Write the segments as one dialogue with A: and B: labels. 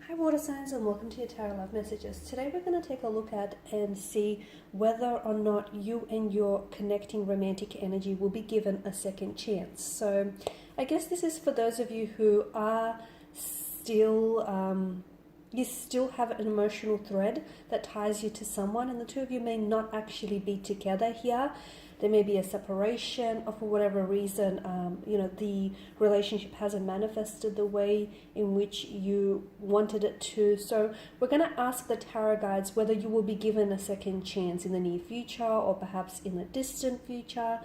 A: Hi water signs, and welcome to your tarot love messages. Today we're going to take a look at and see whether or not you and your connecting romantic energy will be given a second chance. So I guess this is for those of you who are still, you still have an emotional thread that ties you to someone, and the two of you may not actually be together here. There may be a separation, or for whatever reason, the relationship hasn't manifested the way in which you wanted it to. So we're going to ask the tarot guides whether you will be given a second chance in the near future or perhaps in the distant future.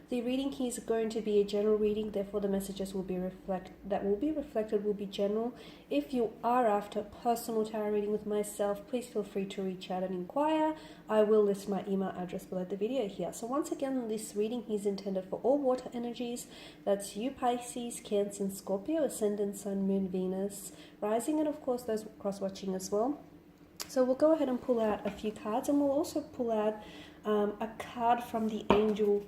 A: The reading here is going to be a general reading, therefore the messages will be reflected will be general. If you are after personal tarot reading with myself, please feel free to reach out and inquire. I will list my email address below the video here. So once again, this reading is intended for all water energies. That's you, Pisces, Cancer, and Scorpio, Ascendant, Sun, Moon, Venus, Rising, and of course those cross-watching as well. So we'll go ahead and pull out a few cards, and we'll also pull out a card from the Angel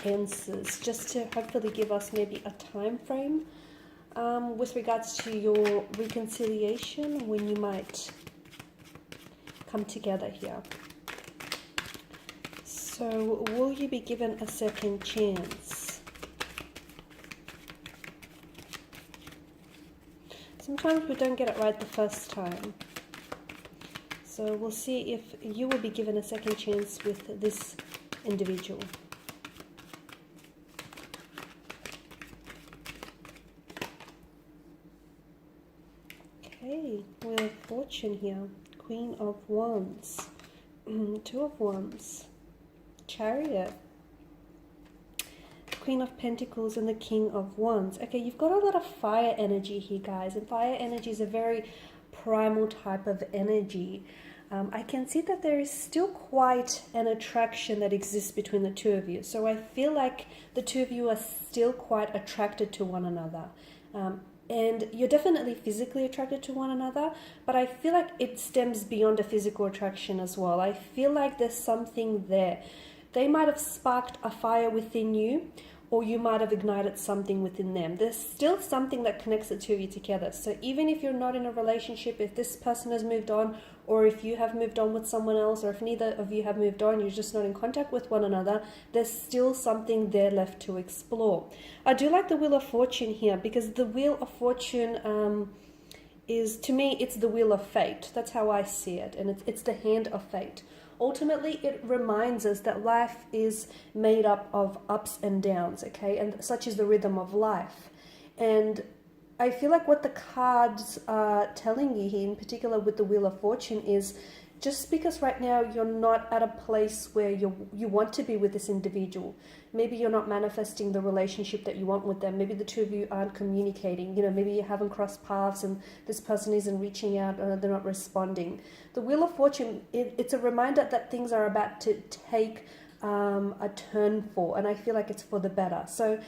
A: Answers, just to hopefully give us maybe a time frame with regards to your reconciliation, when you might come together here. So will you be given a second chance? Sometimes we don't get it right the first time. So we'll see if you will be given a second chance with this individual. Okay, we have Fortune here, Queen of Wands, Two of Wands, Chariot, Queen of Pentacles, and the King of Wands. Okay, you've got a lot of fire energy here, guys, and fire energy is a very primal type of energy. I can see that there is still quite an attraction that exists between the two of you. So I feel like the two of you are still quite attracted to one another. And you're definitely physically attracted to one another, but I feel like it stems beyond a physical attraction as well. I feel like there's something there. They might have sparked a fire within you, or you might have ignited something within them. There's still something that connects the two of you together. So even if you're not in a relationship, if this person has moved on, or if you have moved on with someone else, or if neither of you have moved on, you're just not in contact with one another, there's still something there left to explore. I do like the Wheel of Fortune here, because the Wheel of Fortune is, to me, it's the Wheel of Fate. That's how I see it, and it's the hand of fate. Ultimately, it reminds us that life is made up of ups and downs, okay? And such is the rhythm of life. And I feel like what the cards are telling you here, in particular with the Wheel of Fortune, is just because right now you're not at a place where you want to be with this individual. Maybe you're not manifesting the relationship that you want with them. Maybe the two of you aren't communicating. Maybe you haven't crossed paths and this person isn't reaching out or they're not responding. The Wheel of Fortune, it's a reminder that things are about to take a turn for, and I feel like it's for the better. So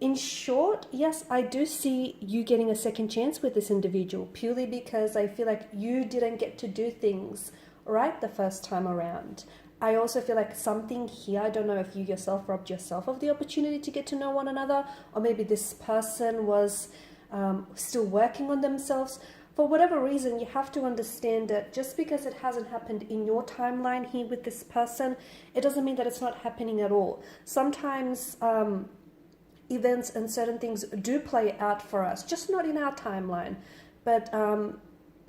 A: in short, yes, I do see you getting a second chance with this individual, purely because I feel like you didn't get to do things right the first time around. I also feel like something here, I don't know if you yourself robbed yourself of the opportunity to get to know one another, or maybe this person was still working on themselves. For whatever reason, you have to understand that just because it hasn't happened in your timeline here with this person, it doesn't mean that it's not happening at all. Sometimes events and certain things do play out for us, just not in our timeline, but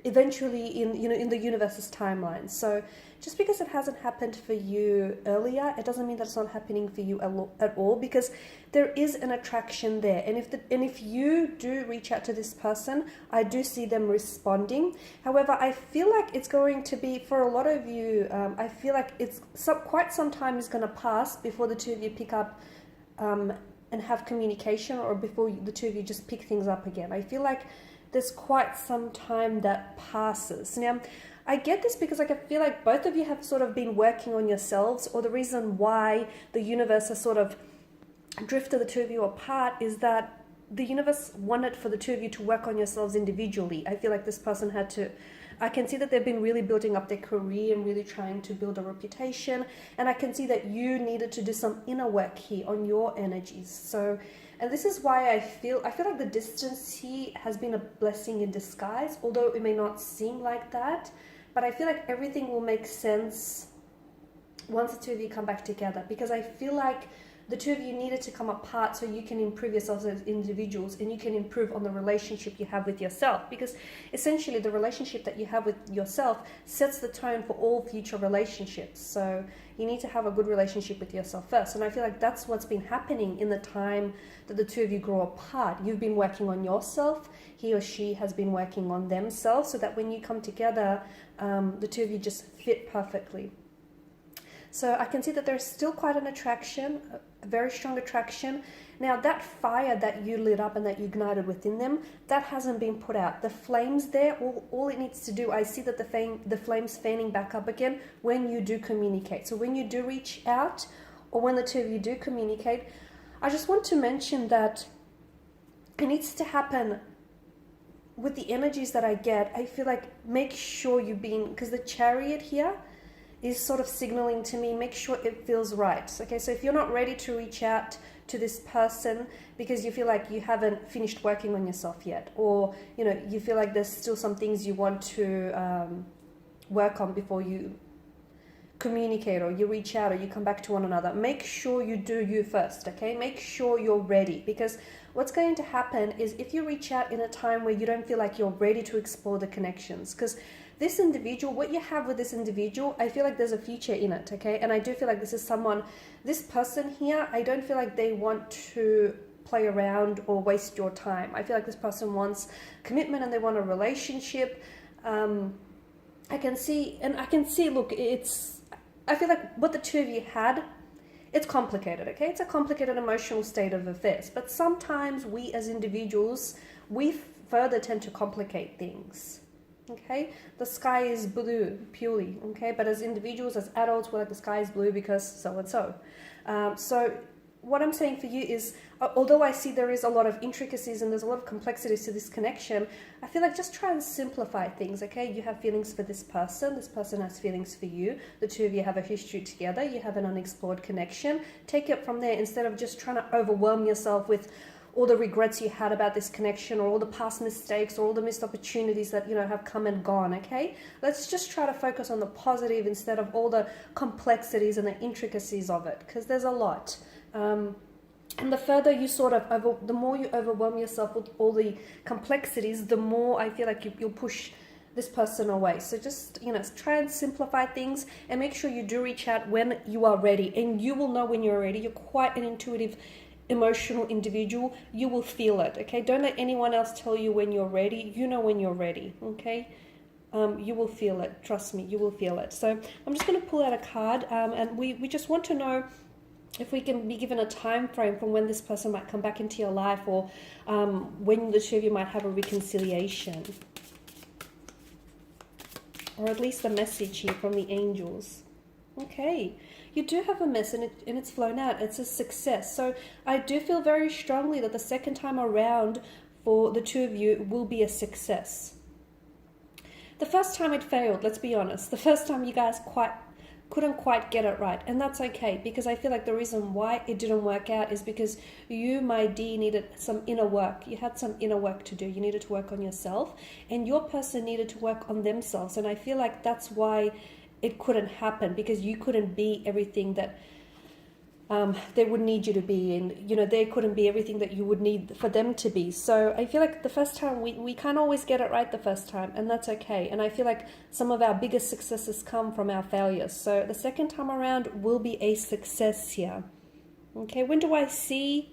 A: eventually in the universe's timeline. So just because it hasn't happened for you earlier, it doesn't mean that it's not happening for you at all, because there is an attraction there. And if you do reach out to this person, I do see them responding. However, I feel like it's going to be, for a lot of you, I feel like it's quite some time is going to pass before the two of you pick up and have communication, or before the two of you just pick things up again. I feel like there's quite some time that passes. Now, I get this because I feel like both of you have sort of been working on yourselves, or the reason why the universe has sort of drifted the two of you apart is that the universe wanted for the two of you to work on yourselves individually. I feel like this person had to, I can see that they've been really building up their career and really trying to build a reputation. And I can see that you needed to do some inner work here on your energies. So And this is why I feel like the distance here has been a blessing in disguise, although it may not seem like that. But I feel like everything will make sense once the two of you come back together, because I feel like the two of you needed to come apart so you can improve yourselves as individuals, and you can improve on the relationship you have with yourself, because essentially the relationship that you have with yourself sets the tone for all future relationships. So you need to have a good relationship with yourself first, and I feel like that's what's been happening in the time that the two of you grow apart. You've been working on yourself, he or she has been working on themselves, so that when you come together, the two of you just fit perfectly. So I can see that there's still quite an attraction, a very strong attraction. Now that fire that you lit up and that you ignited within them, that hasn't been put out. The flame's there. All it needs to do, I see that the flame's fanning back up again when you do communicate. So when you do reach out, or when the two of you do communicate, I just want to mention that it needs to happen with the energies that I get. I feel like make sure you're being, because the Chariot here is sort of signaling to me, make sure it feels right. Okay, so if you're not ready to reach out to this person because you feel like you haven't finished working on yourself yet, or you feel like there's still some things you want to work on before you communicate, or you reach out, or you come back to one another, make sure you do you first. Okay, make sure you're ready, because what's going to happen is if you reach out in a time where you don't feel like you're ready to explore the connections, because this individual, what you have with this individual, I feel like there's a future in it, okay? And I do feel like this is someone, this person here, I don't feel like they want to play around or waste your time. I feel like this person wants commitment and they want a relationship. I can see, look, I feel like what the two of you had, it's complicated, okay? It's a complicated emotional state of affairs. But sometimes we as individuals, we further tend to complicate things. Okay, the sky is blue purely, okay, but as individuals, as adults, we're like the sky is blue because so and so. So what I'm saying for you is, although I see there is a lot of intricacies and there's a lot of complexities to this connection, I feel like just try and simplify things, okay? You have feelings for this person has feelings for you, the two of you have a history together, you have an unexplored connection. Take it from there, instead of just trying to overwhelm yourself with all the regrets you had about this connection, or all the past mistakes, or all the missed opportunities that have come and gone. Okay, let's just try to focus on the positive instead of all the complexities and the intricacies of it, because there's a lot. And the further you the more you overwhelm yourself with all the complexities, the more I feel like you'll push this person away. So just try and simplify things, and make sure you do reach out when you are ready, and you will know when you're ready. You're quite an intuitive, emotional individual. You will feel it. Okay, don't let anyone else tell you when you're ready. You know when you're ready. Okay, you will feel it. Trust me, you will feel it. So I'm just going to pull out a card, and we just want to know if we can be given a time frame from when this person might come back into your life, or when the two of you might have a reconciliation, or at least a message here from the angels. Okay, you do have a mess, and it's flown out. It's a success. So I do feel very strongly that the second time around for the two of you will be a success. The first time it failed, let's be honest. The first time you guys couldn't quite get it right, and that's okay, because I feel like the reason why it didn't work out is because you, my dear, needed some inner work. You had some inner work to do. You needed to work on yourself, and your person needed to work on themselves. And I feel like that's why it couldn't happen, because you couldn't be everything that they would need you to be, and they couldn't be everything that you would need for them to be. So I feel like the first time we can't always get it right the first time, and that's okay. And I feel like some of our biggest successes come from our failures. So the second time around will be a success here. Okay, when do I see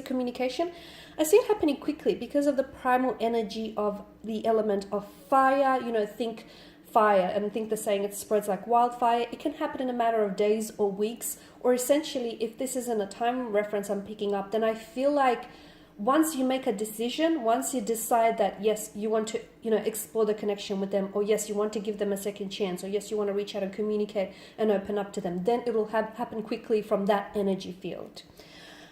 A: communication? I see it happening quickly because of the primal energy of the element of fire. Think fire, and think the saying, it spreads like wildfire. It can happen in a matter of days or weeks, or essentially, if this isn't a time reference I'm picking up, then I feel like once you make a decision, once you decide that yes, you want to explore the connection with them, or yes, you want to give them a second chance, or yes, you want to reach out and communicate and open up to them, then it will happen quickly from that energy field.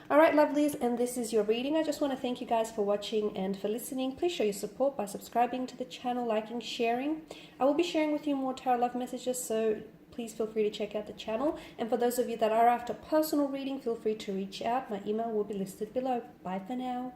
A: All right, lovelies, and this is your reading. I just want to thank you guys for watching and for listening. Please show your support by subscribing to the channel, liking, sharing. I will be sharing with you more tarot love messages, so please feel free to check out the channel. And for those of you that are after personal reading, feel free to reach out. My email will be listed below. Bye for now.